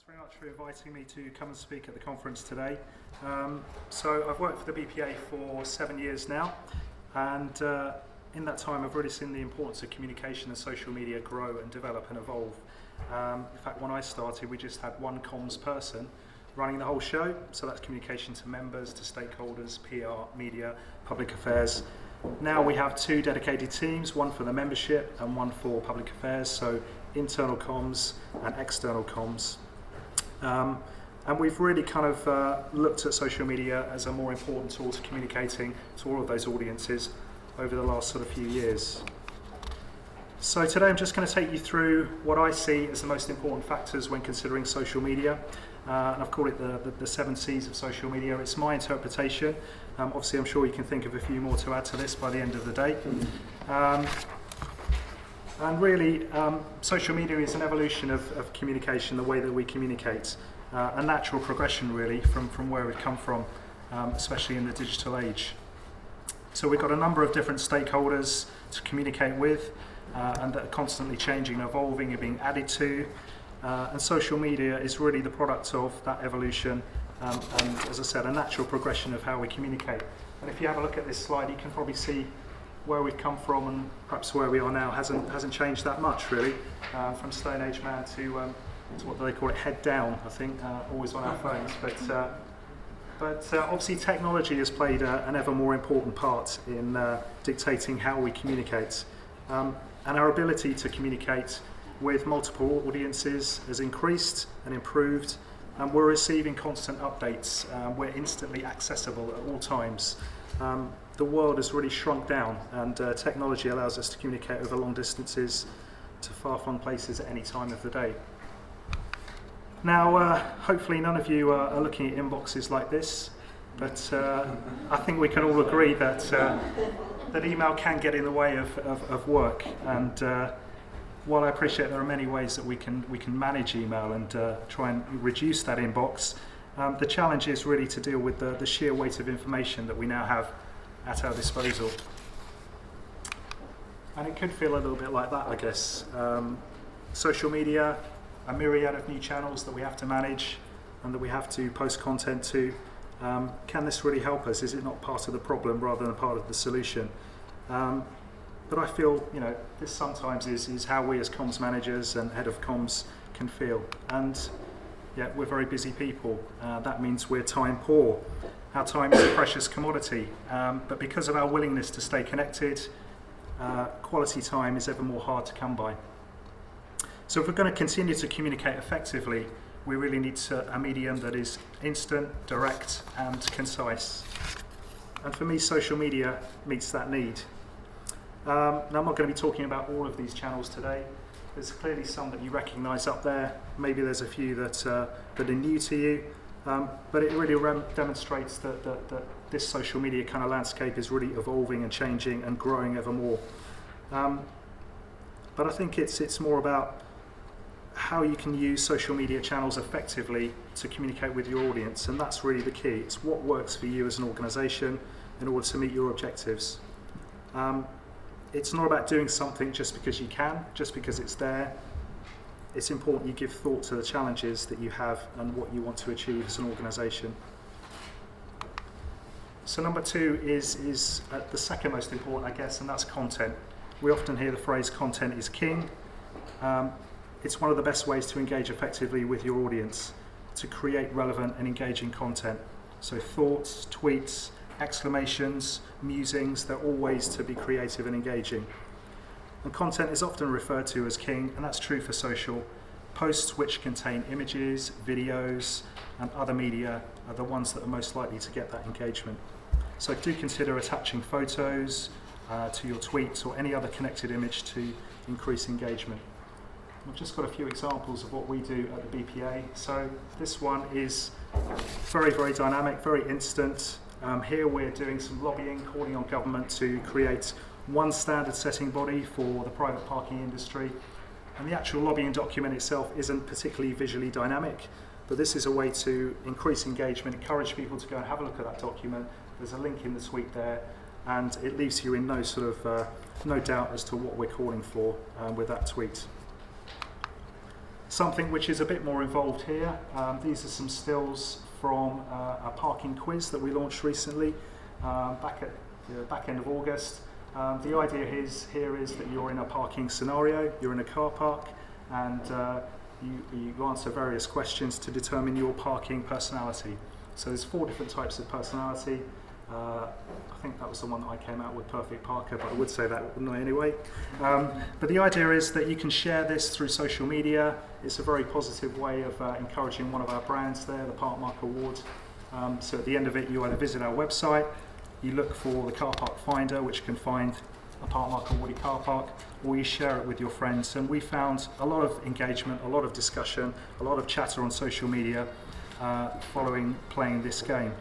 Thanks very much for inviting me to come and speak at the conference today. So I've worked for the BPA for 7 years now, and in that time I've really seen the importance of communication and social media grow and develop and evolve. In fact, when I started, we just had one comms person running the whole show, so that's communication to members, to stakeholders, PR, media, public affairs. Now we have two dedicated teams, one for the membership and one for public affairs, so internal comms and external comms. And we've really kind of looked at social media as a more important tool to communicating to all of those audiences over the last sort of few years. So today I'm just going to take you through what I see as the most important factors when considering social media. And I've called it the 7 C's of social media. It's my interpretation. Obviously I'm sure you can think of a few more to add to this by the end of the day. And really, social media is an evolution of communication, the way that we communicate, a natural progression really from where we've come from, especially in the digital age. So we've got a number of different stakeholders to communicate with, and that are constantly changing and evolving and being added to. And social media is really the product of that evolution, and as I said, a natural progression of how we communicate. And if you have a look at this slide, you can probably see where we've come from and perhaps where we are now hasn't changed that much really, from Stone Age man to what do they call it, head down, I think, always on our phones. But obviously technology has played an ever more important part in dictating how we communicate. And our ability to communicate with multiple audiences has increased and improved, and we're receiving constant updates. We're instantly accessible at all times. The world has really shrunk down, and technology allows us to communicate over long distances to far-flung places at any time of the day. Now, hopefully none of you are looking at inboxes like this, but I think we can all agree that that email can get in the way of work. And while I appreciate there are many ways that we can manage email and try and reduce that inbox, the challenge is really to deal with the sheer weight of information that we now have at our disposal. And it could feel a little bit like that, I guess. Social media, a myriad of new channels that we have to manage and that we have to post content to. Can this really help us? Is it not part of the problem rather than part of the solution? But I feel, this sometimes is how we as comms managers and head of comms can feel. And yeah, we're very busy people. That means we're time poor. Our time is a precious commodity, but because of our willingness to stay connected, quality time is ever more hard to come by. So if we're going to continue to communicate effectively, we really need a medium that is instant, direct, and concise. And for me, social media meets that need. Now, I'm not going to be talking about all of these channels today. There's clearly some that you recognise up there. Maybe there's a few that are new to you. But it really demonstrates that this social media kind of landscape is really evolving and changing and growing ever more. But I think it's more about how you can use social media channels effectively to communicate with your audience, and that's really the key. It's what works for you as an organisation in order to meet your objectives. It's not about doing something just because you can, just because it's there. It's important you give thought to the challenges that you have and what you want to achieve as an organisation. So number 2 is the second most important, I guess, and that's content. We often hear the phrase content is king. It's one of the best ways to engage effectively with your audience, to create relevant and engaging content. So thoughts, tweets, exclamations, musings, they're all ways to be creative and engaging. And content is often referred to as king, and that's true for social. Posts which contain images, videos, and other media are the ones that are most likely to get that engagement. So do consider attaching photos to your tweets or any other connected image to increase engagement. I've just got a few examples of what we do at the BPA. So this one is very, very dynamic, very instant. Here we're doing some lobbying, calling on government to create one standard setting body for the private parking industry. And the actual lobbying document itself isn't particularly visually dynamic, but this is a way to increase engagement, encourage people to go and have a look at that document. There's a link in the tweet there, and it leaves you in no doubt as to what we're calling for with that tweet. Something which is a bit more involved here. These are some stills from a parking quiz that we launched recently back at the back end of August. The idea here is that you're in a parking scenario, you're in a car park, and you answer various questions to determine your parking personality. So there's 4 different types of personality. I think that was the one that I came out with, Perfect Parker, but I would say that, wouldn't I, anyway? But the idea is that you can share this through social media. It's a very positive way of encouraging one of our brands there, the Park Mark Award. So at the end of it, you either visit our website, you look for the car park finder, which can find a Park Mark awarded car park, or you share it with your friends. And we found a lot of engagement, a lot of discussion, a lot of chatter on social media following playing this game.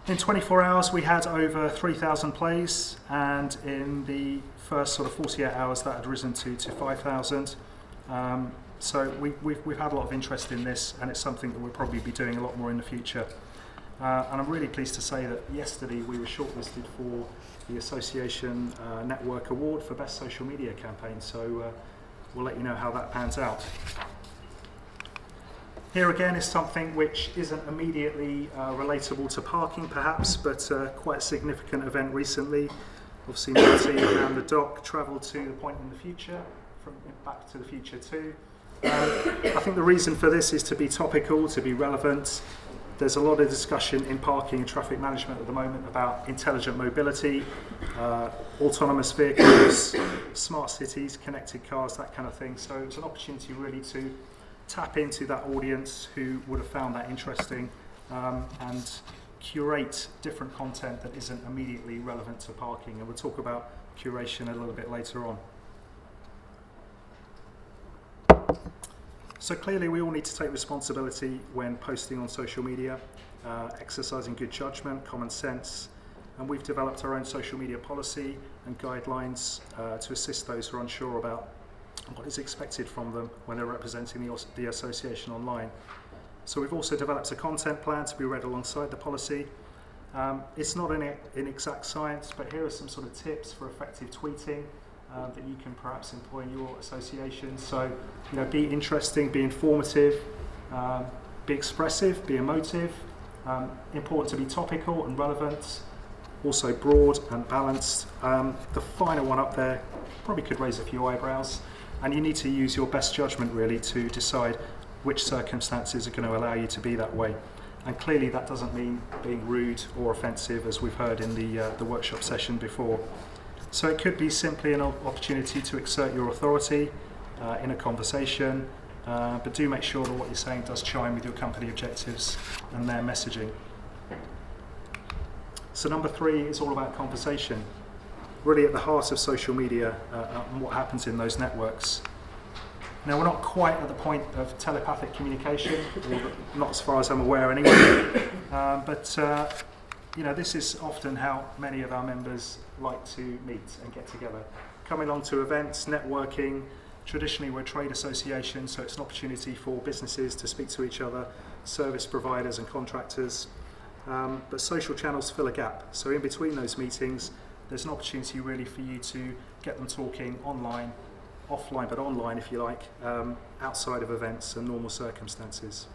In 24 hours, we had over 3,000 plays, and in the first sort of 48 hours, that had risen to 5,000. So we've had a lot of interest in this, and it's something that we'll probably be doing a lot more in the future. And I'm really pleased to say that yesterday we were shortlisted for the Association Network Award for Best Social Media Campaign, so we'll let you know how that pans out. Here again is something which isn't immediately relatable to parking perhaps, but quite a significant event recently. Obviously Marty and the doc travelled to the point in the future, from Back to the Future 2. I think the reason for this is to be topical, to be relevant. There's a lot of discussion in parking and traffic management at the moment about intelligent mobility, autonomous vehicles, smart cities, connected cars, that kind of thing. So it's an opportunity really to tap into that audience who would have found that interesting and curate different content that isn't immediately relevant to parking. And we'll talk about curation a little bit later on. So clearly we all need to take responsibility when posting on social media, exercising good judgment, common sense, and we've developed our own social media policy and guidelines to assist those who are unsure about what is expected from them when they're representing the association online. So we've also developed a content plan to be read alongside the policy. It's not an exact science, but here are some sort of tips for effective tweeting that you can perhaps employ in your association. So, be interesting, be informative, be expressive, be emotive. Important to be topical and relevant, also broad and balanced. The final one up there probably could raise a few eyebrows, and you need to use your best judgment really to decide which circumstances are going to allow you to be that way. And clearly that doesn't mean being rude or offensive, as we've heard in the workshop session before. So it could be simply an opportunity to exert your authority in a conversation, but do make sure that what you're saying does chime with your company objectives and their messaging. So number 3 is all about conversation, really at the heart of social media and what happens in those networks. Now, we're not quite at the point of telepathic communication, or not as far as I'm aware anyway, but this is often how many of our members like to meet and get together. Coming along to events, networking. Traditionally we're a trade association, so it's an opportunity for businesses to speak to each other, service providers and contractors. But social channels fill a gap. So in between those meetings, there's an opportunity really for you to get them talking online, offline but online if you like, outside of events and normal circumstances.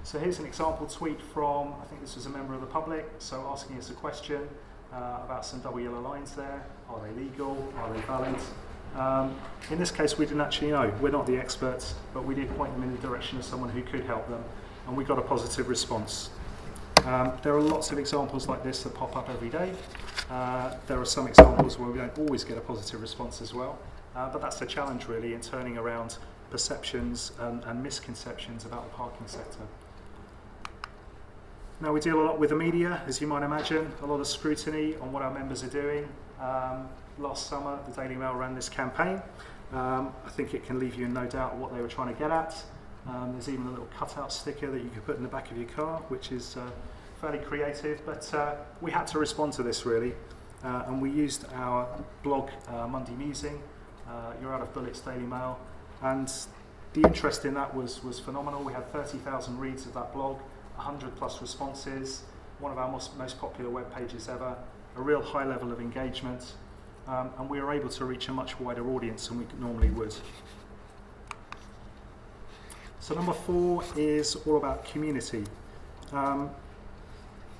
So here's an example tweet from, I think this was a member of the public, so asking us a question about some double yellow lines there. Are they legal? Are they valid? In this case, we didn't actually know. We're not the experts, but we did point them in the direction of someone who could help them, and we got a positive response. There are lots of examples like this that pop up every day. There are some examples where we don't always get a positive response as well, but that's the challenge really in turning around perceptions and misconceptions about the parking sector. Now, we deal a lot with the media, as you might imagine, a lot of scrutiny on what our members are doing. Last summer, the Daily Mail ran this campaign. I think it can leave you in no doubt what they were trying to get at. There's even a little cutout sticker that you could put in the back of your car, which is fairly creative, but we had to respond to this really, and we used our blog, Monday Musing. You're out of Bullets Daily Mail, and the interest in that was phenomenal. We had 30,000 reads of that blog, 100 plus responses, one of our most popular web pages ever, a real high level of engagement. and we are able to reach a much wider audience than we normally would. So number 4 is all about community.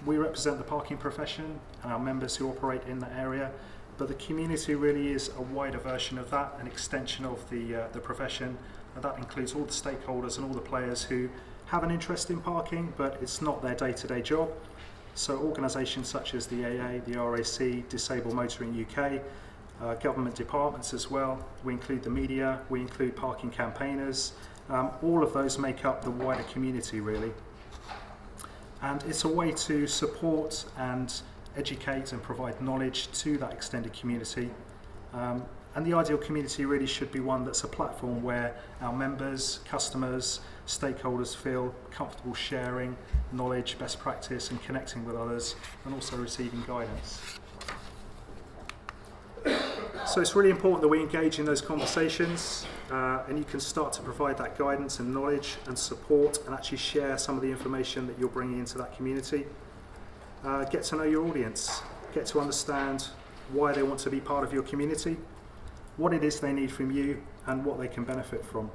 We represent the parking profession and our members who operate in that area, but the community really is a wider version of that, an extension of the profession, and that includes all the stakeholders and all the players who have an interest in parking, but it's not their day-to-day job. So organisations such as the AA, the RAC, Disable Motoring UK, government departments as well, we include the media, we include parking campaigners, all of those make up the wider community really. And it's a way to support and educate and provide knowledge to that extended community. And the ideal community really should be one that's a platform where our members, customers, stakeholders feel comfortable sharing knowledge, best practice and connecting with others, and also receiving guidance. So it's really important that we engage in those conversations, and you can start to provide that guidance and knowledge and support and actually share some of the information that you're bringing into that community. Get to know your audience, get to understand why they want to be part of your community, what it is they need from you and what they can benefit from.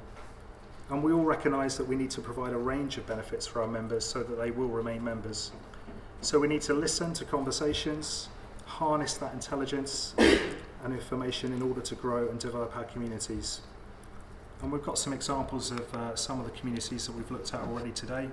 And we all recognise that we need to provide a range of benefits for our members so that they will remain members. So we need to listen to conversations, harness that intelligence and information in order to grow and develop our communities. And we've got some examples of some of the communities that we've looked at already today.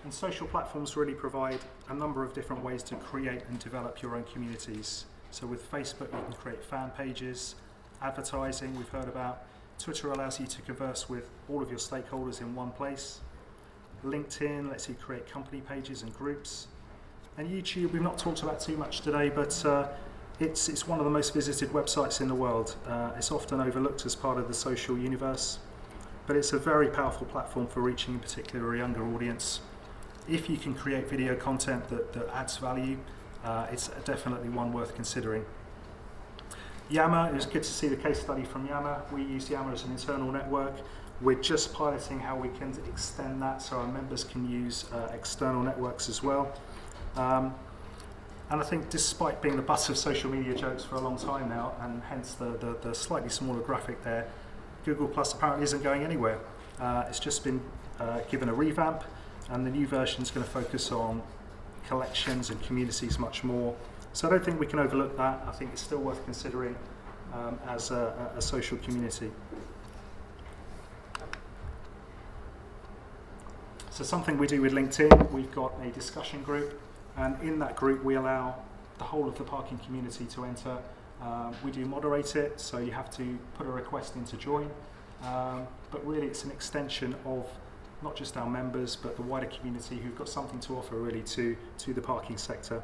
And social platforms really provide a number of different ways to create and develop your own communities. So with Facebook you can create fan pages, advertising we've heard about, Twitter allows you to converse with all of your stakeholders in one place, LinkedIn lets you create company pages and groups, and YouTube we've not talked about too much today, but it's one of the most visited websites in the world. It's often overlooked as part of the social universe, but it's a very powerful platform for reaching in particular a younger audience. If you can create video content that adds value, it's definitely one worth considering. Yammer, it was good to see the case study from Yammer. We use Yammer as an internal network. We're just piloting how we can extend that so our members can use external networks as well. And I think despite being the butt of social media jokes for a long time now, and hence the slightly smaller graphic there, Google Plus apparently isn't going anywhere. It's just been given a revamp, and the new version is going to focus on collections and communities much more. So I don't think we can overlook that. I think it's still worth considering as a social community. So something we do with LinkedIn, we've got a discussion group, and in that group we allow the whole of the parking community to enter. We do moderate it, so you have to put a request in to join, but really it's an extension of not just our members but the wider community who've got something to offer really to the parking sector.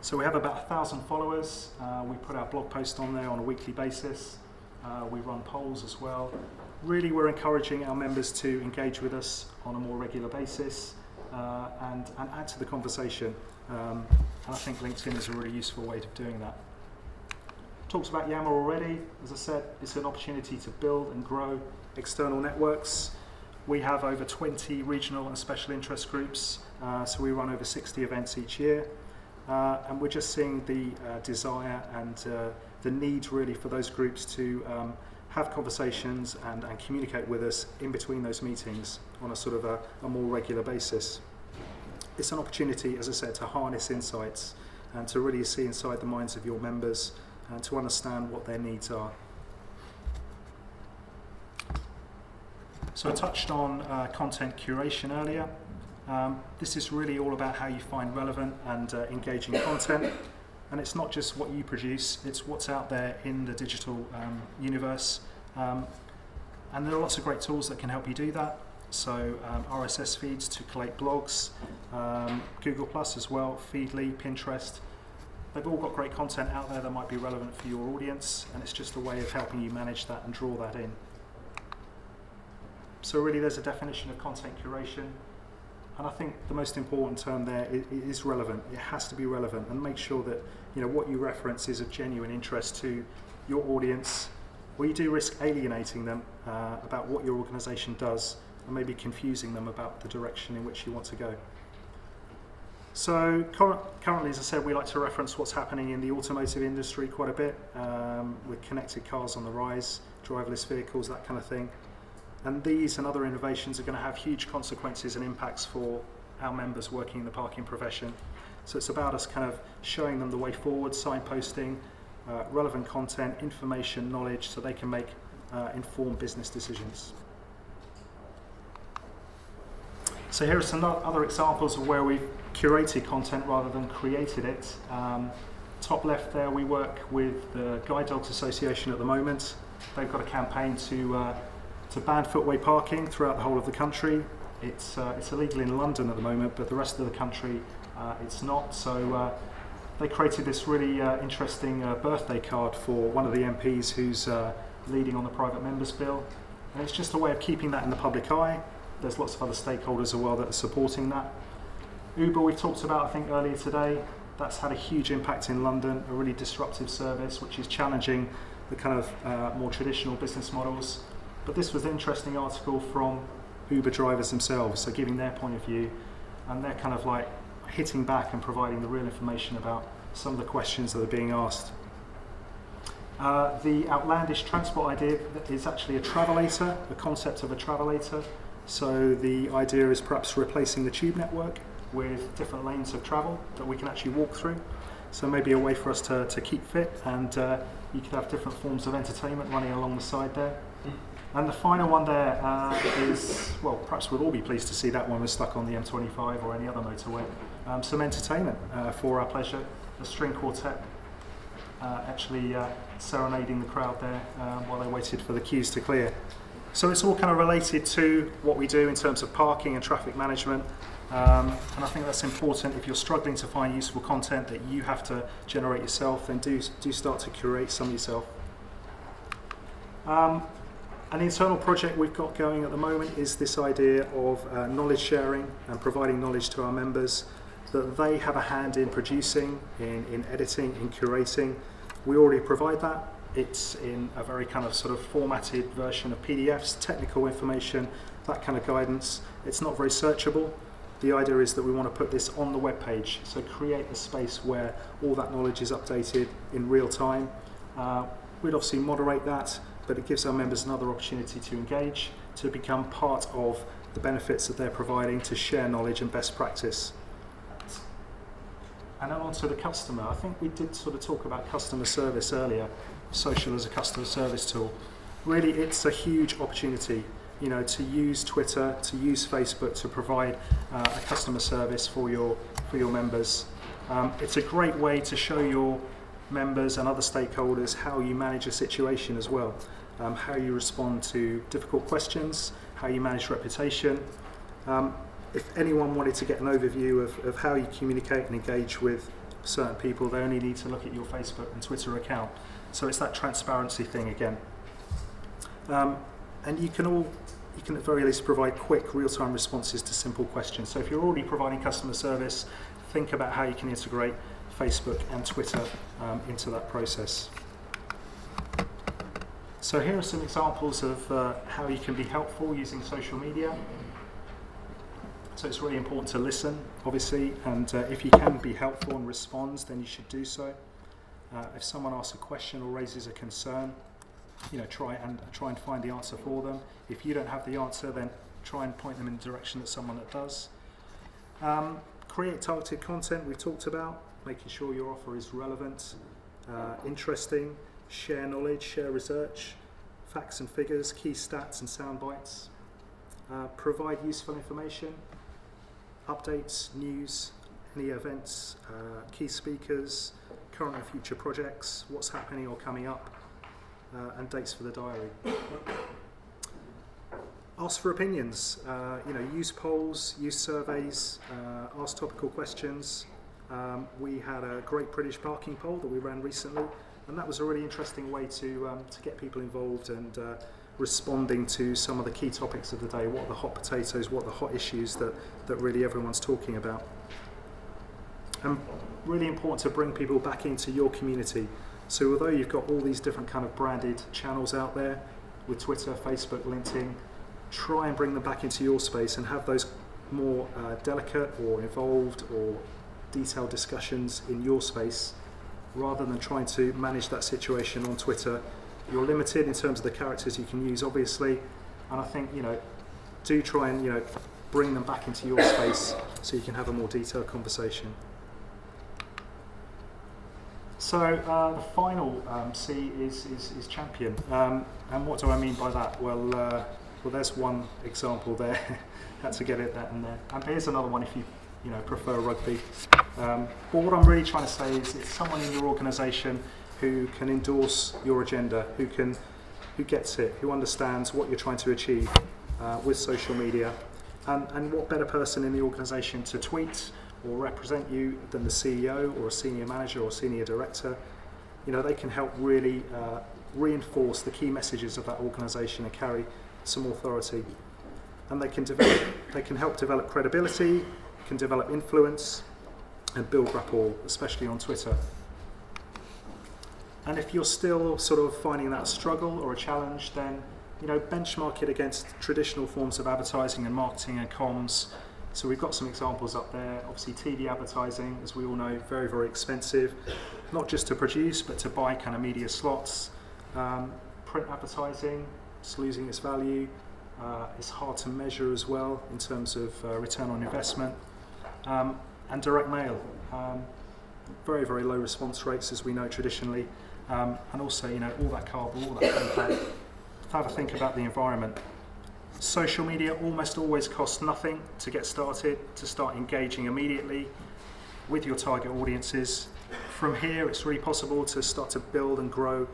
So we have about 1,000 followers. We put our blog post on there on a weekly basis. We run polls as well. Really we're encouraging our members to engage with us on a more regular basis and add to the conversation. And I think LinkedIn is a really useful way of doing that. Talked about Yammer already. As I said, it's an opportunity to build and grow external networks. We have over 20 regional and special interest groups, so we run over 60 events each year. And we're just seeing the desire and the need really for those groups to have conversations and communicate with us in between those meetings on a sort of a more regular basis. It's an opportunity, as I said, to harness insights and to really see inside the minds of your members and to understand what their needs are. So I touched on content curation earlier. This is really all about how you find relevant and engaging content, and it's not just what you produce, it's what's out there in the digital universe, and there are lots of great tools that can help you do that. So RSS feeds to collate blogs, Google Plus as well, Feedly, Pinterest, they've all got great content out there that might be relevant for your audience, and it's just a way of helping you manage that and draw that in. So really there's a definition of content curation. And I think the most important term there is relevant. It has to be relevant, and make sure that what you reference is of genuine interest to your audience, or you do risk alienating them about what your organisation does and maybe confusing them about the direction in which you want to go. So currently, as I said, we like to reference what's happening in the automotive industry quite a bit, with connected cars on the rise, driverless vehicles, that kind of thing. And these and other innovations are going to have huge consequences and impacts for our members working in the parking profession. So it's about us kind of showing them the way forward, signposting, relevant content, information, knowledge, so they can make informed business decisions. So here are some other examples of where we've curated content rather than created it. Top left there, we work with the Guide Dogs Association at the moment. They've got a campaign to ban footway parking throughout the whole of the country. It's illegal in London at the moment, but the rest of the country it's not. So they created this really interesting birthday card for one of the MPs who's leading on the private members bill. And it's just a way of keeping that in the public eye. There's lots of other stakeholders as well that are supporting that. Uber, we talked about, I think, earlier today. That's had a huge impact in London, a really disruptive service, which is challenging the kind of more traditional business models. But this was an interesting article from Uber drivers themselves, so giving their point of view, and they're kind of like hitting back and providing the real information about some of the questions that are being asked. The outlandish transport idea is actually a travelator, the concept of a travelator. So the idea is perhaps replacing the tube network with different lanes of travel that we can actually walk through. So maybe a way for us to keep fit, and you could have different forms of entertainment running along the side there. And the final one there is, well, perhaps we'll all be pleased to see that one was stuck on the M25 or any other motorway. Some entertainment for our pleasure. The string quartet actually serenading the crowd there while they waited for the queues to clear. So it's all kind of related to what we do in terms of parking and traffic management. And I think that's important. If you're struggling to find useful content that you have to generate yourself, then do start to curate some yourself. An internal project we've got going at the moment is this idea of knowledge sharing and providing knowledge to our members that they have a hand in producing, in editing, in curating. We already provide that. It's in a very kind of sort of formatted version of PDFs, technical information, that kind of guidance. It's not very searchable. The idea is that we want to put this on the web page, so create a space where all that knowledge is updated in real time. We'd obviously moderate that, but it gives our members another opportunity to engage, to become part of the benefits that they're providing, to share knowledge and best practice. And then on to the customer. I think we did sort of talk about customer service earlier, social as a customer service tool. Really, it's a huge opportunity, you know, to use Twitter, to use Facebook to provide a customer service for your members. It's a great way to show your members and other stakeholders how you manage a situation as well, how you respond to difficult questions, how you manage reputation. If anyone wanted to get an overview of how you communicate and engage with certain people, they only need to look at your Facebook and Twitter account. So it's that transparency thing again. And you can at the very least provide quick real-time responses to simple questions. So if you're already providing customer service, think about how you can integrate Facebook and Twitter into that process. So here are some examples of how you can be helpful using social media. So it's really important to listen, obviously, and if you can be helpful and respond, then you should do so. If someone asks a question or raises a concern, you know, try and find the answer for them. If you don't have the answer, then try and point them in the direction that someone that does. Create targeted content we've talked about, making sure your offer is relevant, interesting, share knowledge, share research, facts and figures, key stats and sound bites. Provide useful information, updates, news, any events, key speakers, current and future projects, what's happening or coming up, and dates for the diary. Ask for opinions, use polls, use surveys, ask topical questions. We had a Great British Parking poll that we ran recently, and that was a really interesting way to get people involved and responding to some of the key topics of the day. What are the hot potatoes, what are the hot issues that really everyone's talking about. And really important to bring people back into your community. So although you've got all these different kind of branded channels out there with Twitter, Facebook, LinkedIn, try and bring them back into your space and have those more delicate or involved or detailed discussions in your space, rather than trying to manage that situation on Twitter. You're limited in terms of the characters you can use, obviously, and I think, do try and, bring them back into your space so you can have a more detailed conversation. So the final C is champion, and what do I mean by that? Well, there's one example there. Had to get that in there, and here's another one if you prefer rugby. But what I'm really trying to say is it's someone in your organisation who can endorse your agenda, who gets it, who understands what you're trying to achieve with social media, and what better person in the organisation to tweet or represent you than the CEO or a senior manager or senior director. They can help really reinforce the key messages of that organisation and carry some authority. And they can help develop credibility, can develop influence, and build rapport, especially on Twitter. And if you're still sort of finding that a struggle or a challenge, then benchmark it against traditional forms of advertising and marketing and comms. So we've got some examples up there. Obviously, TV advertising, as we all know, very, very expensive, not just to produce, but to buy kind of media slots. Print advertising, it's losing its value. It's hard to measure as well in terms of return on investment. And direct mail, very, very low response rates, as we know traditionally. And also, all that carbon, all that paper. Have a think about the environment. Social media almost always costs nothing to get started, to start engaging immediately with your target audiences. From here, it's really possible to start to build and grow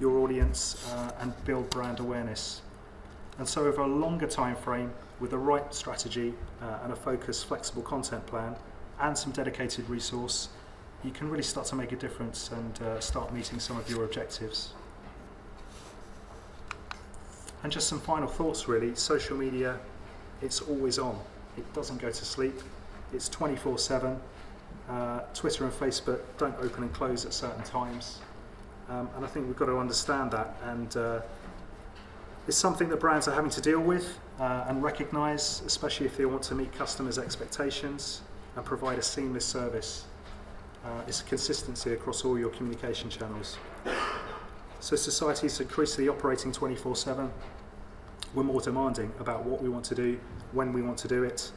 your audience and build brand awareness. And so over a longer time frame, with the right strategy and a focused, flexible content plan and some dedicated resource, you can really start to make a difference and start meeting some of your objectives. And just some final thoughts really. Social media, it's always on. It doesn't go to sleep. It's 24/7. Twitter and Facebook don't open and close at certain times. And I think we've got to understand that. And it's something that brands are having to deal with and recognise, especially if they want to meet customers' expectations and provide a seamless service. It's consistency across all your communication channels. So society is increasingly operating 24/7. We're more demanding about what we want to do, when we want to do it.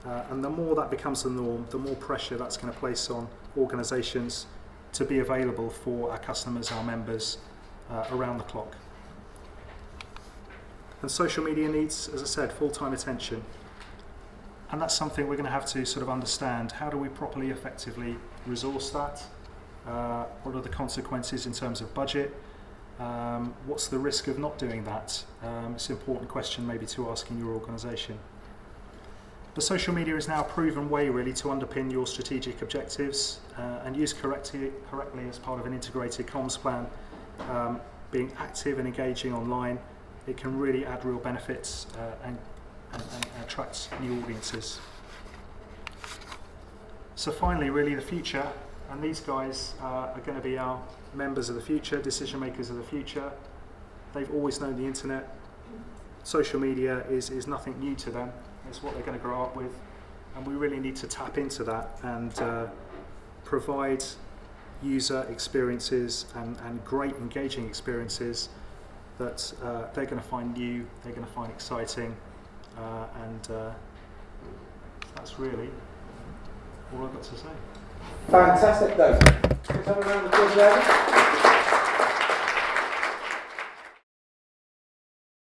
And the more that becomes the norm, the more pressure that's going to place on organisations to be available for our customers, our members, around the clock. And social media needs, as I said, full-time attention. And that's something we're going to have to sort of understand. How do we properly, effectively resource that? What are the consequences in terms of budget? What's the risk of not doing that? It's an important question maybe to ask in your organisation. But social media is now a proven way really to underpin your strategic objectives and used correctly as part of an integrated comms plan. Being active and engaging online, it can really add real benefits and attract new audiences. So finally, really the future, and these guys are going to be our members of the future, decision makers of the future. They've always known the internet. Social media is nothing new to them. It's what they're going to grow up with, and we really need to tap into that and provide user experiences and great engaging experiences that they're going to find new, they're going to find exciting, and that's really all I've got to say. Fantastic, though. Let's have a round of applause there.